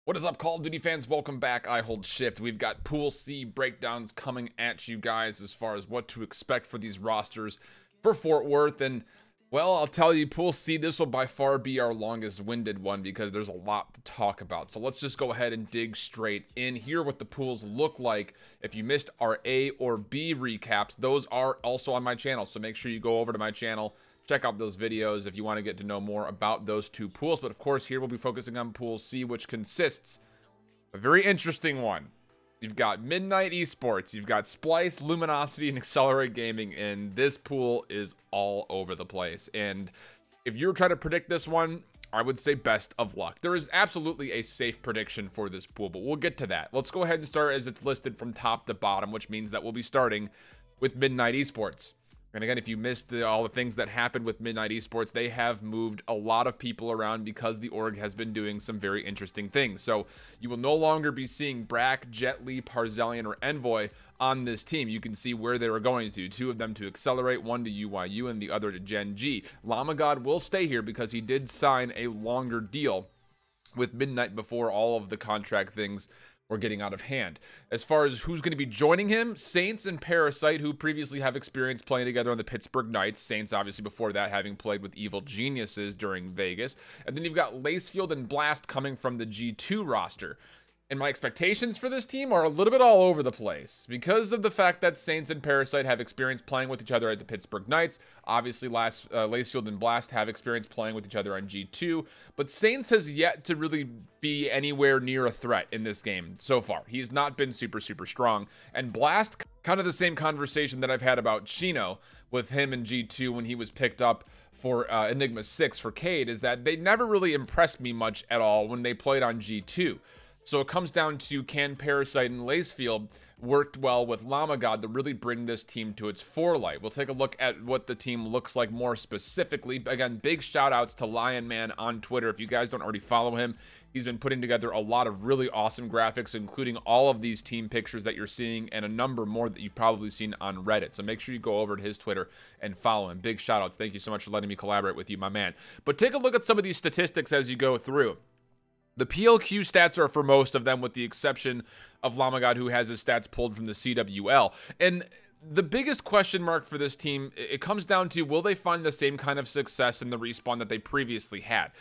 What is up, Call of Duty fans? Welcome back. IHOLDSHIFT. We've got Pool C breakdowns coming at you guys as far as what to expect for these rosters for Fort Worth. And, well, I'll tell you, Pool C, this will by far be our longest-winded one because there's a lot to talk about. So let's just go ahead and dig straight in here what the pools look like. If you missed our A or B recaps, those are also on my channel. So make sure you go over to my channel. Check out those videos if you want to get to know more about those two pools. But of course, here we'll be focusing on Pool C, which consists of a very interesting one. You've got Midnight Esports, you've got Splyce, Luminosity, and Excelerate Gaming, and this pool is all over the place. And if you're trying to predict this one, I would say best of luck. There is absolutely a safe prediction for this pool, but we'll get to that. Let's go ahead and start as it's listed from top to bottom, which means that we'll be starting with Midnight Esports. And again, if you missed all the things that happened with Midnight Esports, they have moved a lot of people around because the org has been doing some very interesting things. So you will no longer be seeing Brack, Jet Li, Parzelian, or Envoy on this team. You can see where they were going to. Two of them to Excelerate, one to UYU, and the other to Gen G. Lamagod will stay here because he did sign a longer deal with Midnight before all of the contract things were getting out of hand. As far as who's going to be joining him, Saints and Parasite, who previously have experience playing together on the Pittsburgh Knights. Saints, obviously, before that, having played with Evil Geniuses during Vegas. And then you've got Lacefield and Blast coming from the G2 roster. And my expectations for this team are a little bit all over the place because of the fact that Saints and Parasite have experience playing with each other at the Pittsburgh Knights. Obviously, Lacefield and Blast have experience playing with each other on G2, but Saints has yet to really be anywhere near a threat in this game so far. He's not been super strong. And Blast, kind of the same conversation that I've had about Chino with him in G2 when he was picked up for Enigma 6 for Cade, is that they never really impressed me much at all when they played on G2. So it comes down to, can Parasite and Lacefield worked well with Lamagod to really bring this team to its forelight. We'll take a look at what the team looks like more specifically. Again, big shout outs to Lion Man on Twitter. If you guys don't already follow him, he's been putting together a lot of really awesome graphics, including all of these team pictures that you're seeing and a number more that you've probably seen on Reddit. So make sure you go over to his Twitter and follow him. Big shout outs. Thank you so much for letting me collaborate with you, my man. But take a look at some of these statistics as you go through. The PLQ stats are for most of them, with the exception of Lamagod, who has his stats pulled from the CWL. And the biggest question mark for this team, it comes down to, will they find the same kind of success in the respawn that they previously had?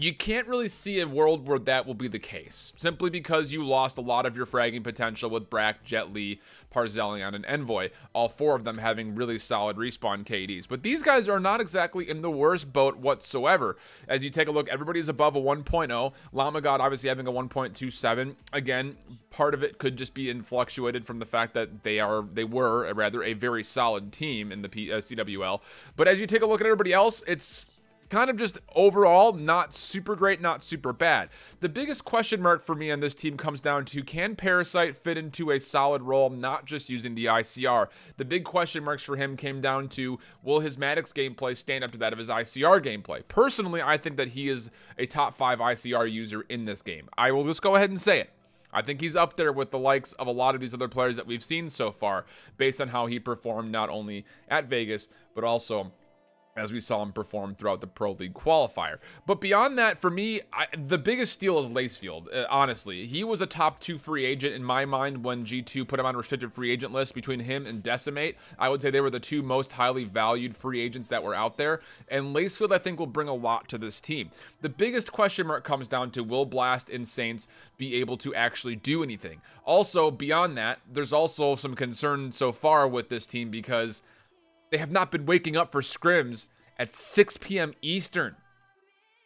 You can't really see a world where that will be the case, simply because you lost a lot of your fragging potential with Brack, Jet Li, Parzelian, and Envoy, all four of them having really solid respawn KDs. But these guys are not exactly in the worst boat whatsoever. As you take a look, everybody's above a 1.0. Lamagod obviously having a 1.27. Again, part of it could just be fluctuated from the fact that they were a very solid team in the CWL. But as you take a look at everybody else, it's kind of just overall not super great, not super bad. The biggest question mark for me on this team comes down to, can Parasite fit into a solid role, not just using the ICR? The big question marks for him came down to, will his Maddox gameplay stand up to that of his ICR gameplay? Personally, I think that he is a top 5 ICR user in this game. I will just go ahead and say it. I think he's up there with the likes of a lot of these other players that we've seen so far, based on how he performed not only at Vegas, but also as we saw him perform throughout the Pro League qualifier. But beyond that, for me, the biggest steal is Lacefield, honestly. He was a top 2 free agent in my mind when G2 put him on a restricted free agent list. Between him and Decimate, I would say they were the two most highly valued free agents that were out there. And Lacefield, I think, will bring a lot to this team. The biggest question mark comes down to, will Blast and Saints be able to actually do anything? Also, beyond that, there's also some concern so far with this team because they have not been waking up for scrims at 6 p.m. Eastern.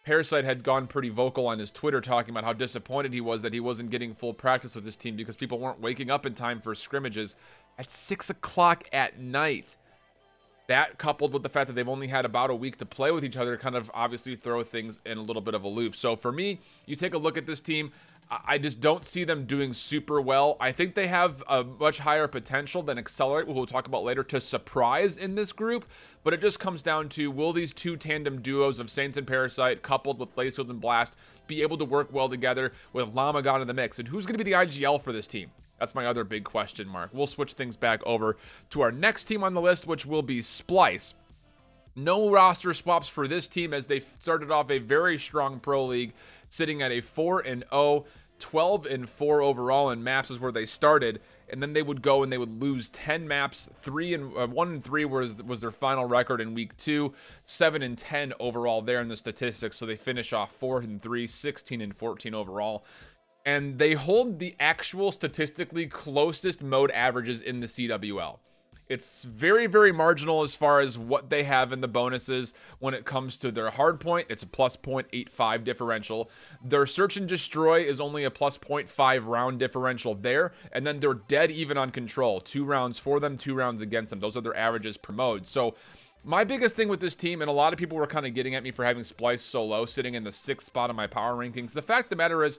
Parasite had gone pretty vocal on his Twitter talking about how disappointed he was that he wasn't getting full practice with this team because people weren't waking up in time for scrimmages at 6 o'clock at night. That, coupled with the fact that they've only had about a week to play with each other, kind of obviously throw things in a little bit of a loop. So for me, you take a look at this team, I just don't see them doing super well. I think they have a much higher potential than Excelerate, who we'll talk about later, to surprise in this group. But it just comes down to, will these two tandem duos of Saints and Parasite, coupled with Lacefield and Blast, be able to work well together with Lamagod in the mix? And who's going to be the IGL for this team? That's my other big question mark. We'll switch things back over to our next team on the list, which will be Splyce. No roster swaps for this team as they started off a very strong Pro League, sitting at a 4-0 12-4 overall in maps is where they started, and then they would go and they would lose 10 maps. 1-3 was their final record in week 2. 7-10 overall there in the statistics, so they finish off 4-3, 16-14 overall. And they hold the actual statistically closest mode averages in the CWL. It's very, very marginal as far as what they have in the bonuses. When it comes to their hardpoint, it's a plus 0.85 differential. Their search and destroy is only a plus 0.5 round differential there. And then they're dead even on control. 2 rounds for them, 2 rounds against them. Those are their averages per mode. So my biggest thing with this team, and a lot of people were kind of getting at me for having Splyce so low, sitting in the 6th spot on my power rankings. The fact of the matter is,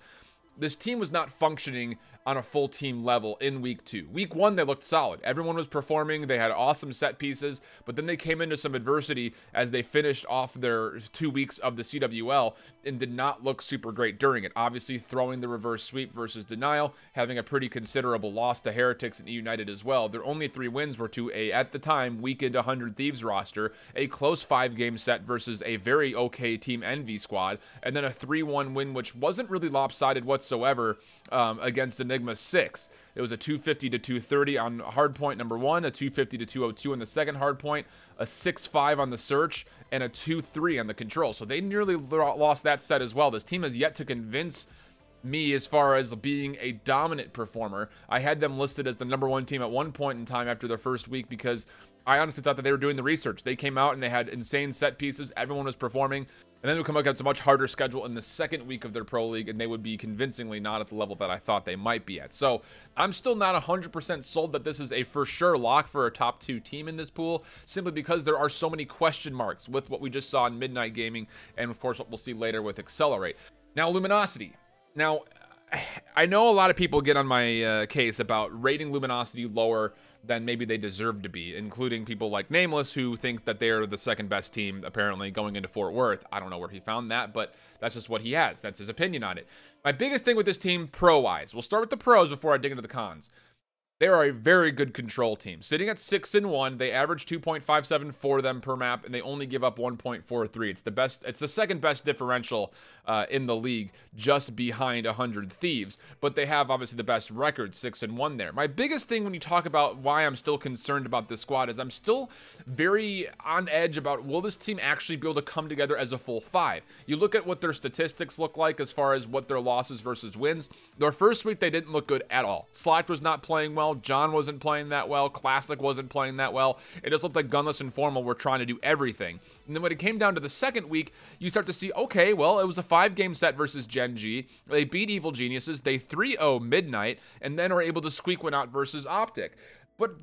this team was not functioning on a full team level in week 2. Week 1, they looked solid. Everyone was performing. They had awesome set pieces, but then they came into some adversity as they finished off their 2 weeks of the CWL and did not look super great during it. Obviously, throwing the reverse sweep versus denial, having a pretty considerable loss to Heretics and United as well. Their only 3 wins were to a, at the time, weakened 100 Thieves roster, a close 5-game set versus a very okay Team Envy squad, and then a 3-1 win, which wasn't really lopsided whatsoever against Enigma 6. It was a 250-230 on hardpoint number 1, a 250-202 on the second hardpoint, a 6-5 on the search, and a 2-3 on the control. So they nearly lost that set as well. This team has yet to convince me as far as being a dominant performer. I had them listed as the #1 team at one point in time after their first week because I honestly thought that they were doing the research. They came out and they had insane set pieces. Everyone was performing. And then they would come up against a much harder schedule in the second week of their pro league, and they would be convincingly not at the level that I thought they might be at. So I'm still not 100% sold that this is a for sure lock for a top 2 team in this pool, simply because there are so many question marks with what we just saw in Midnight Gaming, and of course what we'll see later with Excelerate. Now, Luminosity. Now, I know a lot of people get on my case about rating Luminosity lower than maybe they deserve to be, including people like Nameless, who think that they're the 2nd best team, apparently, going into Fort Worth. I don't know where he found that, but that's just what he has. That's his opinion on it. My biggest thing with this team, pro-wise, we'll start with the pros before I dig into the cons. They are a very good control team. Sitting at 6-1, they average 2.57 for them per map, and they only give up 1.43. It's the best. It's the 2nd best differential in the league, just behind 100 Thieves. But they have obviously the best record, 6-1 there. My biggest thing when you talk about why I'm still concerned about this squad is I'm still very on edge about, will this team actually be able to come together as a full 5? You look at what their statistics look like as far as what their losses versus wins. Their first week, they didn't look good at all. Slacked was not playing well. John wasn't playing that well. Classic wasn't playing that well. It just looked like Gunless and Formal were trying to do everything. And then when it came down to the second week, you start to see, okay, well, it was a 5-game set versus Gen G. They beat Evil Geniuses. They 3-0 Midnight, and then are able to squeak one out versus Optic. But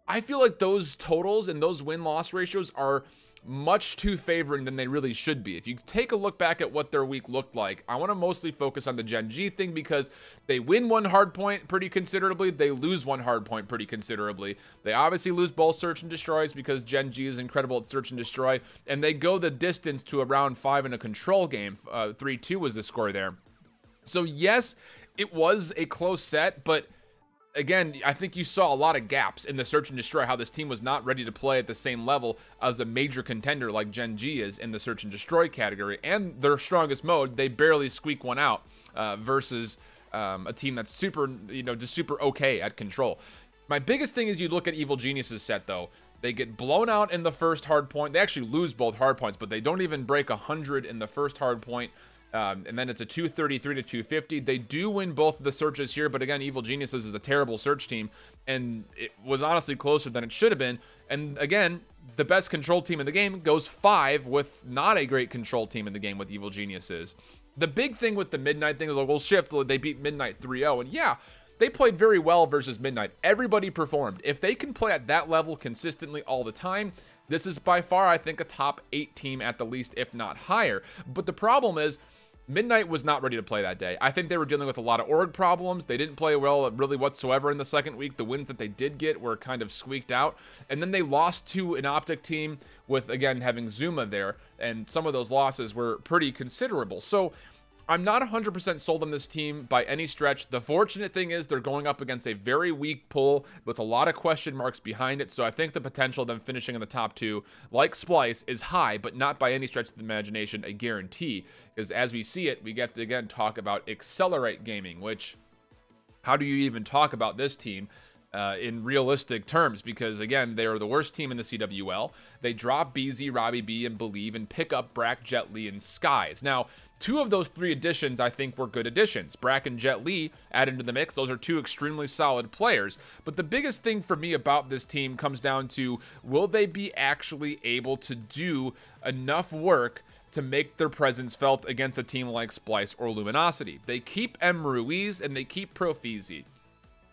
I feel like those totals and those win-loss ratios are much too favoring than they really should be. If you take a look back at what their week looked like, I want to mostly focus on the Gen G thing because they win one hard point pretty considerably, they lose one hard point pretty considerably. They obviously lose both search and destroys because Gen G is incredible at search and destroy, and they go the distance to a round 5 in a control game. 3-2 was the score there. So yes, it was a close set, but again, I think you saw a lot of gaps in the search and destroy, how this team was not ready to play at the same level as a major contender like Gen G is in the search and destroy category. And their strongest mode, they barely squeak one out versus a team that's super, just super okay at control. My biggest thing is you look at Evil Geniuses set though. They get blown out in the first hard point. They actually lose both hard points, but they don't even break 100 in the first hard point. And then it's a 233-250. They do win both of the searches here, but again, Evil Geniuses is a terrible search team, and it was honestly closer than it should have been. And again, the best control team in the game goes 5 with not a great control team in the game with Evil Geniuses. The big thing with the Midnight thing is like, well, Shift, they beat Midnight 3-0, and yeah, they played very well versus Midnight. Everybody performed. If they can play at that level consistently all the time, this is by far, I think, a top 8 team at the least, if not higher. But the problem is, Midnight was not ready to play that day. I think they were dealing with a lot of org problems. They didn't play well really whatsoever in the second week. The wins that they did get were kind of squeaked out. And then they lost to an Optic team with, again, having Zuma there. And some of those losses were pretty considerable. So I'm not 100% sold on this team by any stretch. The fortunate thing is they're going up against a very weak pool with a lot of question marks behind it. So I think the potential of them finishing in the top 2, like Splyce, is high, but not by any stretch of the imagination a guarantee. Because as we see it, we get to again talk about Excelerate Gaming, which, how do you even talk about this team in realistic terms? Because again, they are the worst team in the CWL. They drop BZ, Robbie B, and Believe, and pick up Brack, Jet Li, and Skies. Now, 2 of those 3 additions I think were good additions. Brack and Jet Li added into the mix. Those are 2 extremely solid players. But the biggest thing for me about this team comes down to, will they be actually able to do enough work to make their presence felt against a team like Splyce or Luminosity? They keep M. Ruiz and they keep Profizi.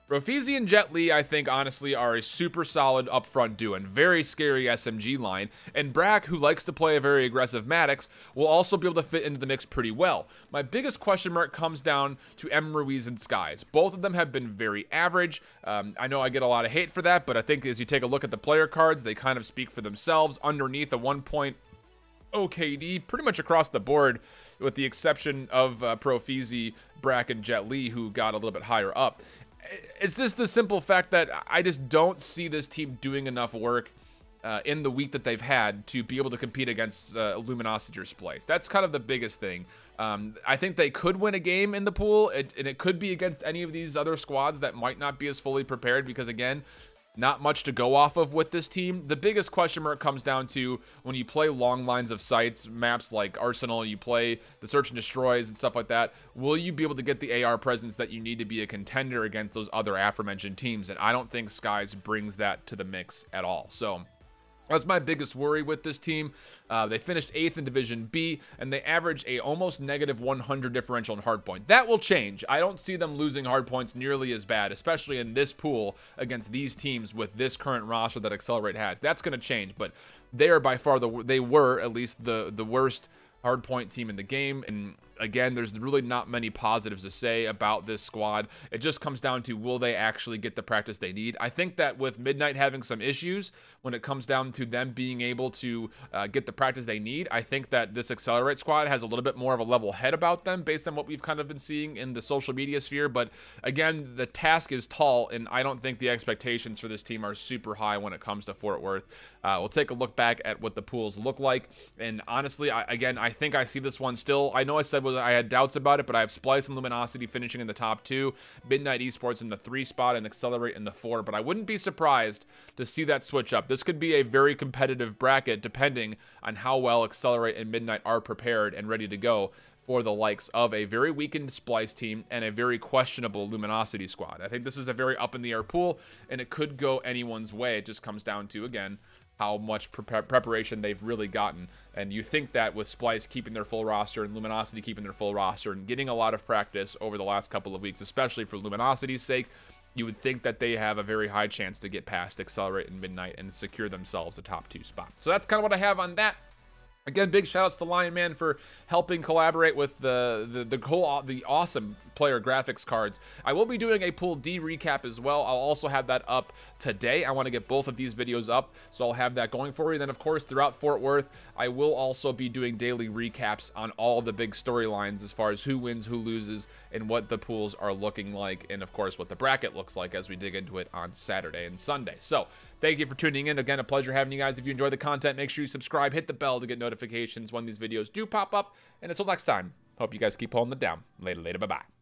Profizi and Jet Li, I think, honestly, are a super solid upfront duo and very scary SMG line. And Brack, who likes to play a very aggressive Maddox, will also be able to fit into the mix pretty well. My biggest question mark comes down to M. Ruiz and Skies. Both of them have been very average. I know I get a lot of hate for that, but I think as you take a look at the player cards, they kind of speak for themselves. Underneath a 1.0 KD, pretty much across the board, with the exception of Profizi, Brack, and Jet Li, who got a little bit higher up. It's just the simple fact that I just don't see this team doing enough work in the week that they've had to be able to compete against Luminosity or Splyce. That's kind of the biggest thing. I think they could win a game in the pool, and it could be against any of these other squads that might not be as fully prepared because, again, not much to go off of with this team. The biggest question mark comes down to when you play long lines of sights, maps like Arsenal, you play the Search and Destroys and stuff like that, will you be able to get the AR presence that you need to be a contender against those other aforementioned teams? And I don't think Skies brings that to the mix at all. So that's my biggest worry with this team. They finished 8th in Division B, and they averaged a almost negative 100 differential in hardpoint. That will change. I don't see them losing hardpoints nearly as bad, especially in this pool against these teams with this current roster that Excelerate has. That's going to change, but they are by far they were at least the worst hardpoint team in the game. And again, there's really not many positives to say about this squad. It just comes down to, will they actually get the practice they need? I think that with Midnight having some issues when it comes down to them being able to get the practice they need, I think that this Excelerate squad has a little bit more of a level head about them based on what we've kind of been seeing in the social media sphere. But again, the task is tall, and I don't think the expectations for this team are super high when it comes to Fort Worth. We'll take a look back at what the pools look like, and honestly, I think I see this one still. I know I said I had doubts about it, but I have Splyce and Luminosity finishing in the top 2, Midnight Esports in the 3 spot, and Excelerate in the 4. But I wouldn't be surprised to see that switch up. This could be a very competitive bracket depending on how well Excelerate and Midnight are prepared and ready to go for the likes of a very weakened Splyce team and a very questionable Luminosity squad. I think this is a very up-in-the-air pool, and it could go anyone's way. It just comes down to, again, how much preparation they've really gotten. And you think that with Splyce keeping their full roster and Luminosity keeping their full roster and getting a lot of practice over the last couple of weeks, especially for Luminosity's sake, you would think that they have a very high chance to get past Excelerate and Midnight and secure themselves a top 2 spot. So that's kind of what I have on that. Again, big shout outs to Lion Man for helping collaborate with the awesome player graphics cards. I will be doing a Pool D recap as well. I'll also have that up today. I want to get both of these videos up, so I'll have that going for you. Then, of course, throughout Fort Worth, I will also be doing daily recaps on all the big storylines as far as who wins, who loses, and what the pools are looking like, and, of course, what the bracket looks like as we dig into it on Saturday and Sunday. So, thank you for tuning in. Again, a pleasure having you guys. If you enjoy the content, make sure you subscribe, hit the bell to get notifications when these videos do pop up. And until next time, hope you guys keep holding it down. Later, bye-bye.